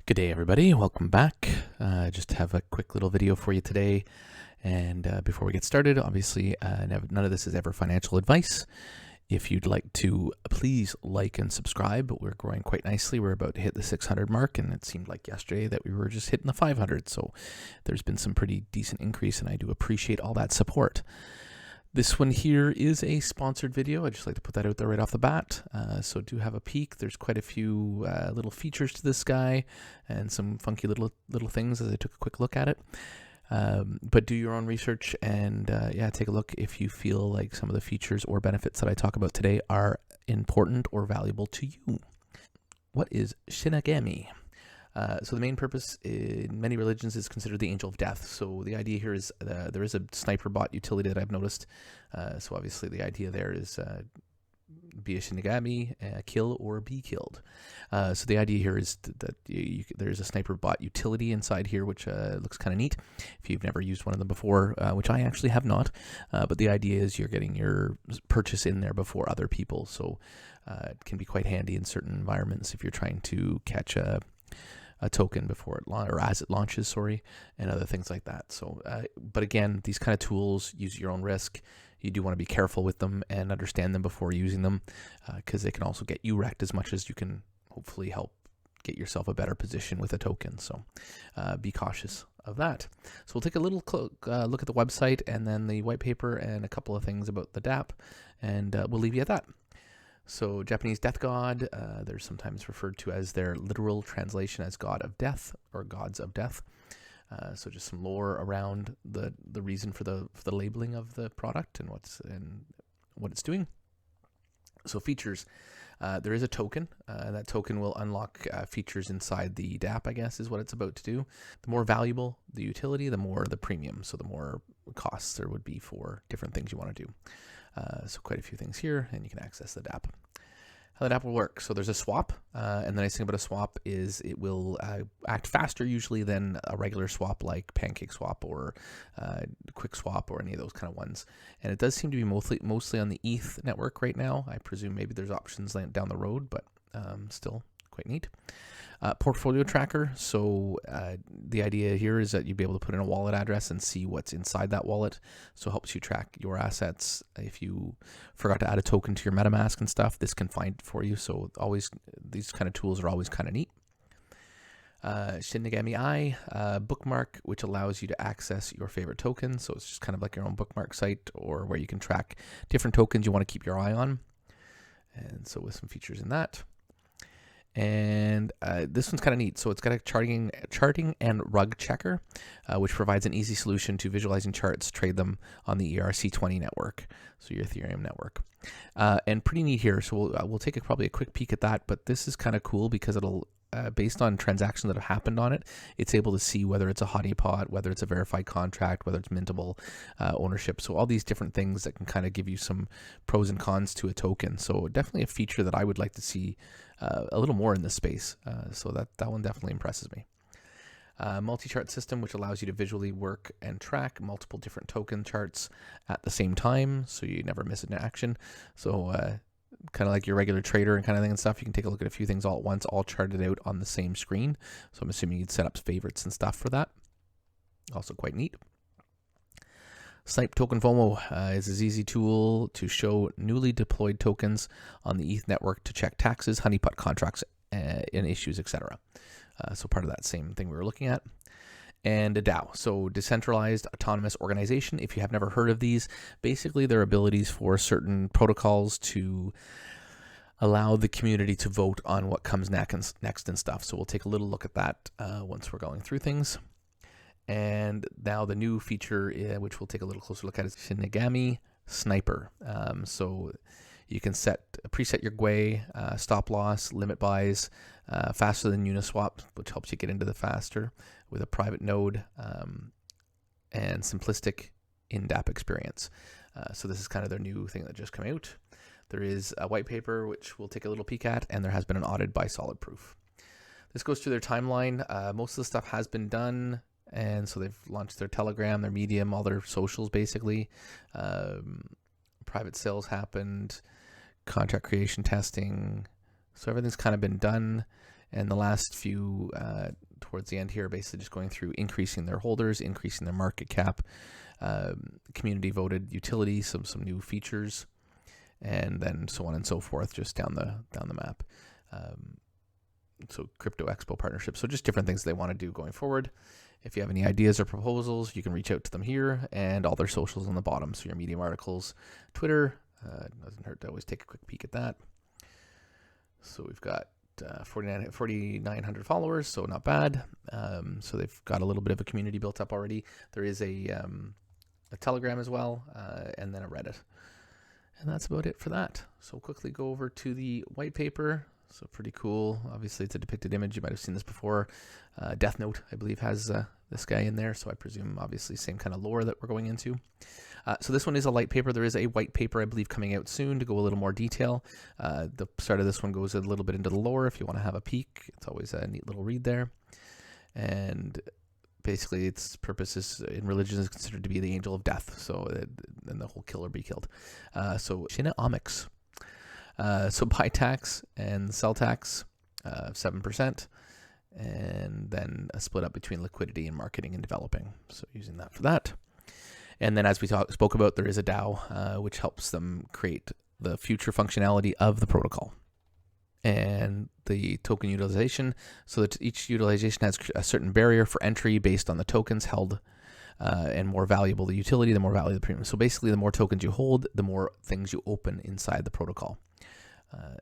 Good day, everybody. Welcome back. Just have a quick little video for you today. And before we get started, obviously, none of this is ever financial advice. If you'd like to, please like and subscribe. We're growing quite nicely. We're about to hit the 600 mark, and it seemed like yesterday that we were just hitting the 500. So there's been some pretty decent increase, and I do appreciate all that support. This one here is a sponsored video. I'd just like to put that out there right off the bat. So do have a peek. There's quite a few little features to this guy and some funky little things as I took a quick look at it. But do your own research and yeah, take a look if you feel like some of the features or benefits that I talk about today are important or valuable to you. What is Shinagami? So the main purpose in many religions is considered the angel of death. So the idea here is there is a sniper bot utility that I've noticed. So obviously the idea there is be a Shinagami, kill or be killed. So the idea here is that there's a sniper bot utility inside here, which looks kind of neat. If you've never used one of them before, which I actually have not, but the idea is you're getting your purchase in there before other people. So it can be quite handy in certain environments if you're trying to catch a token before it or as it launches, and other things like that. So, but again, these kind of tools use at your own risk. You do want to be careful with them and understand them before using them, because they can also get you wrecked as much as you can hopefully help get yourself a better position with a token. So be cautious of that. So we'll take a little look at the website and then the white paper and a couple of things about the DApp, and we'll leave you at that. So Japanese death god, they're sometimes referred to as their literal translation as god of death or gods of death. So just some lore around the reason for the labeling of the product and what it's doing. So features, there is a token. That token will unlock features inside the DApp, I guess, is what it's about to do. The more valuable the utility, the more the premium. So the more costs there would be for different things you want to do. So quite a few things here, and you can access the DApp. How the DApp will work. So there's a swap, and the nice thing about a swap is it will act faster usually than a regular swap like Pancake Swap or Quick Swap or any of those kind of ones. And it does seem to be mostly on the ETH network right now. I presume maybe there's options down the road, but still quite neat. Portfolio tracker. So the idea here is that you'd be able to put in a wallet address and see what's inside that wallet. So it helps you track your assets. If you forgot to add a token to your MetaMask and stuff, this can find it for you. So always, these kind of tools are always kind of neat. Shinagami Eye, bookmark, which allows you to access your favorite tokens. So it's just kind of like your own bookmark site or where you can track different tokens you want to keep your eye on. And so with some features in that. And this one's kind of neat. So it's got a charting and rug checker, which provides an easy solution to visualizing charts, trade them on the ERC20 network, so your Ethereum network. And pretty neat here. So we'll take probably a quick peek at that. But this is kind of cool because it'll, based on transactions that have happened on it, it's able to see whether it's a honeypot, whether it's a verified contract, whether it's mintable ownership. So all these different things that can kind of give you some pros and cons to a token. So definitely a feature that I would like to see a little more in this space. So that one definitely impresses me. Multi-chart system, which allows you to visually work and track multiple different token charts at the same time, so you never miss an action. So kind of like your regular trader and kind of thing and stuff, you can take a look at a few things all at once, all charted out on the same screen. So I'm assuming you'd set up favorites and stuff for that. Also quite neat. Snipe Token FOMO is a easy tool to show newly deployed tokens on the ETH network to check taxes, honeypot contracts, and issues, etc. So part of that same thing we were looking at. And a DAO, so decentralized autonomous organization. If you have never heard of these, basically they're abilities for certain protocols to allow the community to vote on what comes next and stuff. So we'll take a little look at that once we're going through things. And now the new feature, which we'll take a little closer look at, is Shinagami Sniper. So you can preset your GUI, stop loss, limit buys, faster than Uniswap, which helps you get into the faster with a private node, and simplistic in-DApp experience. So this is kind of their new thing that just came out. There is a white paper, which we'll take a little peek at, and there has been an audit by Solid Proof. This goes through their timeline. Most of the stuff has been done. And so they've launched their Telegram, their Medium, all their socials basically. Private sales happened, contract creation testing. So everything's kind of been done. And the last few towards the end here, basically just going through increasing their holders, increasing their market cap, community voted utility, some new features, and then so on and so forth, just down the map. So Crypto Expo partnership. So just different things they want to do going forward. If you have any ideas or proposals, you can reach out to them here, and all their socials on the bottom. So your Medium articles, Twitter, doesn't hurt to always take a quick peek at that. So we've got 4,900 followers, so not bad. So they've got a little bit of a community built up already. There is a Telegram as well, and then a Reddit. And that's about it for that. So we'll quickly go over to the white paper. So pretty cool. Obviously, it's a depicted image. You might have seen this before. Death Note, I believe, has this guy in there. So I presume, obviously, same kind of lore that we're going into. So this one is a light paper. There is a white paper, I believe, coming out soon to go a little more detail. The start of this one goes a little bit into the lore if you want to have a peek. It's always a neat little read there. And basically, its purpose is in religion is considered to be the angel of death. So then the whole kill or be killed. So Shinagami. So buy tax and sell tax, 7%, and then a split up between liquidity and marketing and developing. So using that for that. And then as we spoke about, there is a DAO, which helps them create the future functionality of the protocol. And the token utilization, so that each utilization has a certain barrier for entry based on the tokens held, and more valuable the utility, the more valuable the premium. So basically, the more tokens you hold, the more things you open inside the protocol.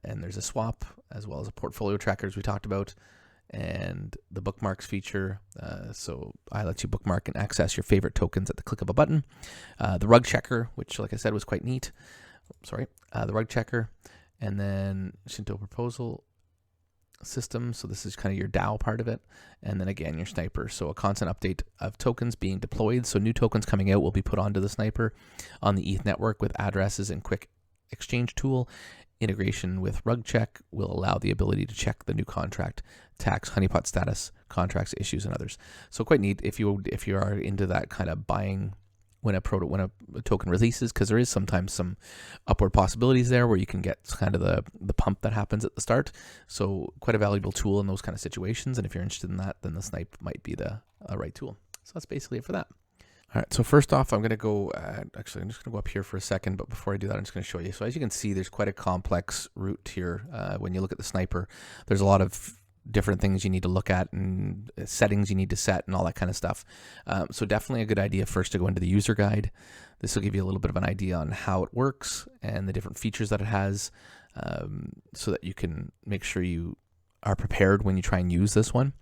And there's a swap as well as a portfolio tracker, as we talked about, and the bookmarks feature. So I let you bookmark and access your favorite tokens at the click of a button. The rug checker, which, like I said, was quite neat. The rug checker, and then Shinto proposal system. So this is kind of your DAO part of it. And then again, your sniper. So a constant update of tokens being deployed. So new tokens coming out will be put onto the sniper on the ETH network with addresses and quick exchange tool. Integration with rug check will allow the ability to check the new contract, tax, honeypot status, contracts, issues, and others. So quite neat if you are into that kind of buying when a token releases, because there is sometimes some upward possibilities there where you can get kind of the pump that happens at the start. So quite a valuable tool in those kind of situations. And if you're interested in that, then the snipe might be the right tool. So that's basically it for that. All right, so first off, I'm going to go, actually, I'm just going to go up here for a second, but before I do that, I'm just going to show you. So as you can see, there's quite a complex route here. When you look at the sniper, there's a lot of different things you need to look at and settings you need to set and all that kind of stuff. So definitely a good idea first to go into the user guide. This will give you a little bit of an idea on how it works and the different features that it has, so that you can make sure you are prepared when you try and use this one.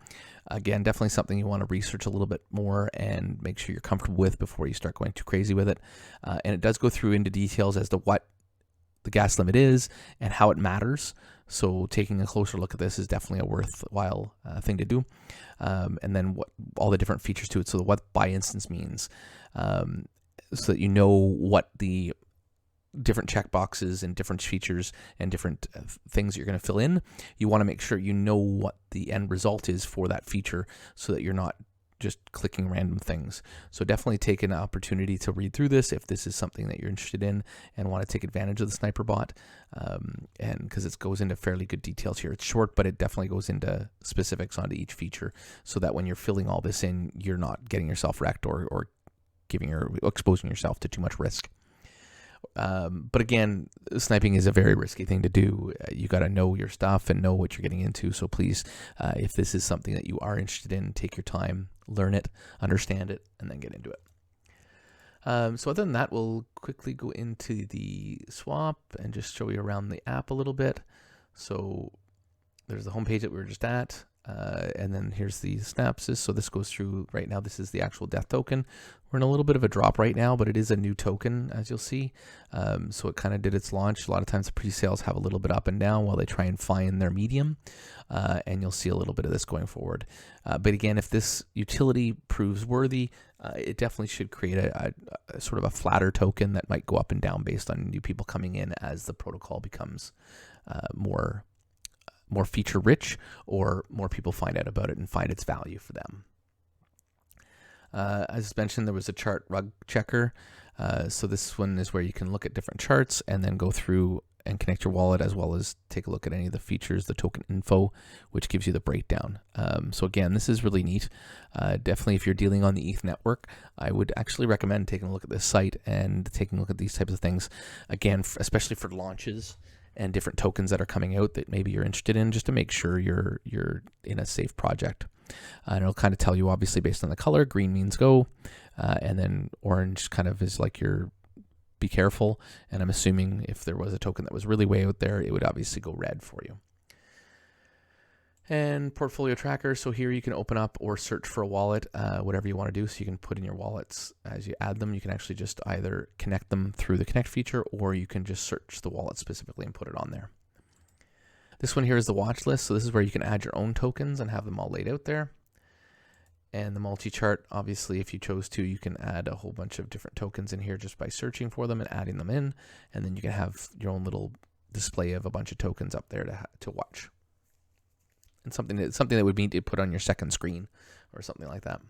Again, definitely something you want to research a little bit more and make sure you're comfortable with before you start going too crazy with it. And it does go through into details as to what the gas limit is and how it matters. So taking a closer look at this is definitely a worthwhile thing to do. And then what all the different features to it. So what by instance means, so that you know what the different checkboxes and different features and different things you're going to fill in. You want to make sure you know what the end result is for that feature so that you're not just clicking random things. So definitely take an opportunity to read through this if this is something that you're interested in and want to take advantage of the sniper bot, and because it goes into fairly good details here. It's short, but it definitely goes into specifics onto each feature so that when you're filling all this in, you're not getting yourself wrecked or exposing yourself to too much risk. But again, sniping is a very risky thing to do. You got to know your stuff and know what you're getting into. So please, if this is something that you are interested in, take your time, learn it, understand it, and then get into it. So other than that, we'll quickly go into the swap and just show you around the app a little bit. So there's the homepage that we were just at. And then here's the synopsis. So this goes through right now. This is the actual death token. We're in a little bit of a drop right now, but it is a new token, as you'll see. So it kind of did its launch. A lot of times the pre-sales have a little bit up and down while they try and find their medium. And you'll see a little bit of this going forward. But again, if this utility proves worthy, it definitely should create a sort of a flatter token that might go up and down based on new people coming in as the protocol becomes more feature rich, or more people find out about it and find its value for them. As mentioned, there was a chart rug checker. So this one is where you can look at different charts and then go through and connect your wallet, as well as take a look at any of the features, the token info, which gives you the breakdown. So again, this is really neat. Definitely if you're dealing on the ETH network, I would actually recommend taking a look at this site and taking a look at these types of things. Again, especially for launches and different tokens that are coming out that maybe you're interested in, just to make sure you're in a safe project. And it'll kind of tell you, obviously, based on the color. Green means go, and then orange kind of is like your be careful. And I'm assuming if there was a token that was really way out there, it would obviously go red for you. And portfolio tracker. So here you can open up or search for a wallet, whatever you want to do. So you can put in your wallets as you add them. You can actually just either connect them through the connect feature, or you can just search the wallet specifically and put it on there. This one here is the watch list. So this is where you can add your own tokens and have them all laid out there. And the multi-chart, obviously, if you chose to, you can add a whole bunch of different tokens in here just by searching for them and adding them in. And then you can have your own little display of a bunch of tokens up there to watch. And something that would mean to put on your second screen or something like that.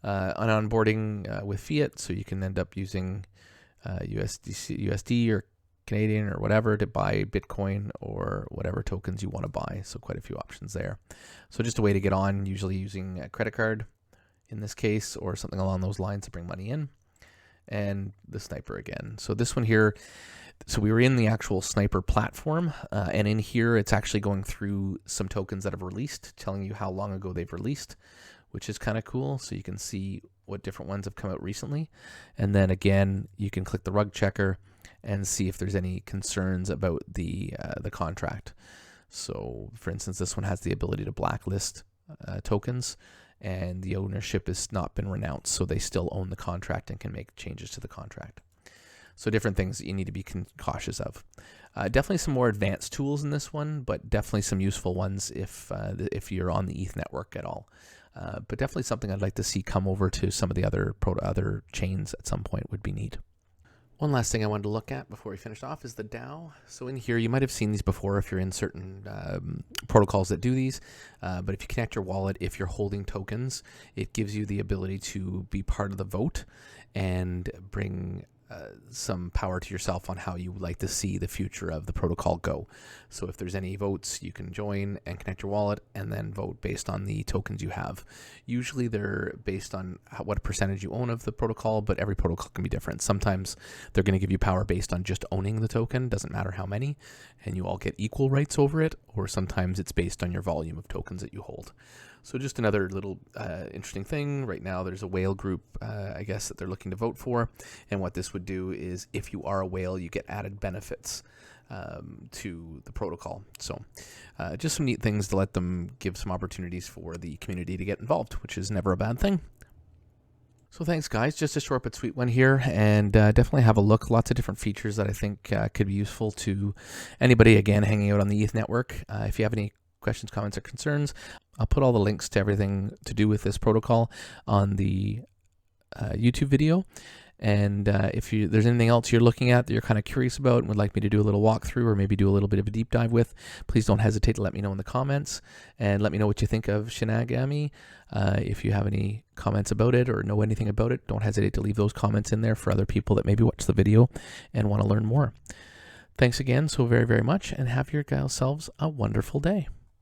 On onboarding with fiat, so you can end up using USD or Canadian or whatever to buy Bitcoin or whatever tokens you want to buy. So quite a few options there. So just a way to get on, usually using a credit card in this case, or something along those lines to bring money in. And the sniper again. So this one here, so we were in the actual sniper platform, and in here it's actually going through some tokens that have released, telling you how long ago they've released, which is kind of cool. So you can see what different ones have come out recently. And then again, you can click the rug checker and see if there's any concerns about the contract. So for instance, this one has the ability to blacklist tokens, and the ownership has not been renounced, so they still own the contract and can make changes to the contract. So different things that you need to be cautious of. Definitely some more advanced tools in this one, but definitely some useful ones if you're on the ETH network at all. But definitely something I'd like to see come over to some of the other chains at some point would be neat. One last thing I wanted to look at before we finish off is the DAO. So in here, you might have seen these before if you're in certain protocols that do these. But if you connect your wallet, if you're holding tokens, it gives you the ability to be part of the vote and bring some power to yourself on how you would like to see the future of the protocol go. So if there's any votes, you can join and connect your wallet and then vote based on the tokens you have. Usually they're based on what percentage you own of the protocol, but every protocol can be different. Sometimes they're going to give you power based on just owning the token, doesn't matter how many, and you all get equal rights over it, or sometimes it's based on your volume of tokens that you hold. So just another little interesting thing. Right now there's a whale group, I guess, that they're looking to vote for. And what this would do is if you are a whale, you get added benefits to the protocol. So just some neat things to let them give some opportunities for the community to get involved, which is never a bad thing. So thanks, guys. Just a short but sweet one here, and definitely have a look. Lots of different features that I think could be useful to anybody, again, hanging out on the ETH network. If you have any questions, comments, or concerns, I'll put all the links to everything to do with this protocol on the YouTube video. And if there's anything else you're looking at that you're kind of curious about and would like me to do a little walkthrough or maybe do a little bit of a deep dive with, please don't hesitate to let me know in the comments, and let me know what you think of Shinagami. If you have any comments about it or know anything about it, don't hesitate to leave those comments in there for other people that maybe watch the video and want to learn more. Thanks again so very, very much, and have yourselves a wonderful day.